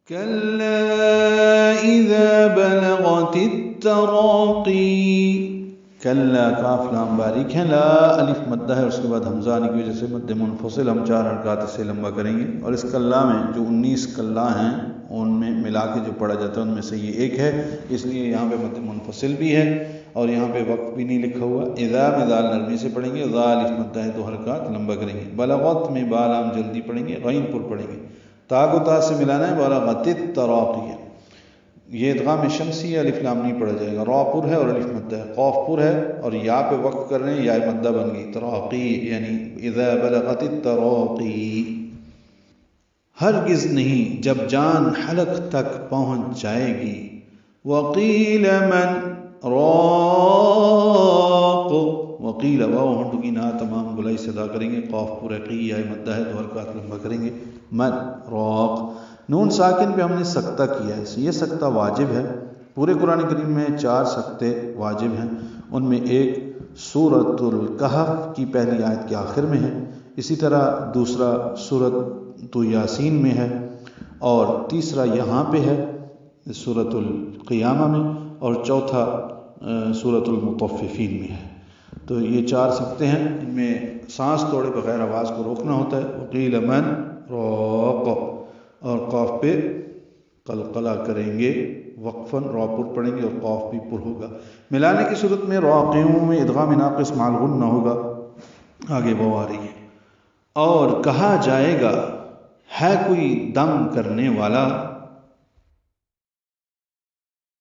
كلا إذا بلغت التراقي، کلا کاف لام باریک ہے، لا الف مدہ ہے، اس کے بعد حمزہ آنے کی وجہ سے مد منفصل ہم 4 حرکات سے لمبا کریں گے، اور اس کلا میں جو 19 کلا ہیں ان میں ملا کے جو پڑھا جاتا ہے ان میں سے یہ ایک ہے، اس لیے یہاں پہ مد منفصل بھی ہے اور یہاں پہ وقت بھی نہیں لکھا ہوا۔ اذا میں دال نرمی سے پڑھیں گے، ذا الف مدہ ہے 2 حرکات لمبا کریں گے۔ بلغت میں با لام جلدی پڑھیں گے، غین پر پڑھیں گے، تا کو تا سے ملانا ہے، بلغت التراقی ہے، یہ ادغام شمسی ہے، الف لام نہیں پڑھا جائے گا، را پر ہے اور الف مدہ ہے، قاف پر ہے اور یا پہ وقف کر رہے ہیں، یا مدہ بن گئی، تراقی یعنی اذا بلغت التراقی۔ ہرگز نہیں جب جان حلق تک پہنچ جائے گی، وقیل من راق، وقیل واو ہنڈ کی نہ تمام گلائی سے ادا کریں گے، قاف پر ہے، قی یا مدہ ہے، 2 حرکات لمبا کریں گے، من راق۔ نون ساکن پہ ہم نے سکتہ کیا ہے، یہ سکتہ واجب ہے، پورے قرآن کریم میں 4 سکتے واجب ہیں، ان میں ایک سورۃ الکہف کی پہلی آیت کے آخر میں ہے، اسی طرح دوسرا سورۃ یاسین میں ہے، اور تیسرا یہاں پہ ہے سورۃ القیامہ میں، اور چوتھا سورۃ المطففین میں ہے۔ تو یہ 4 سکتے ہیں، ان میں سانس توڑے بغیر آواز کو روکنا ہوتا ہے، وقیل من راق، اور قاف پہ قلقلہ کریں گے، وقفاً را پر پڑھیں گے اور قاف بھی پر ہوگا۔ ملانے کی صورت میں راقیوں میں ادغام ناقص مع الغنہ ہوگا، آگے وہ آ رہی ہے۔ اور کہا جائے گا ہے کوئی دم کرنے والا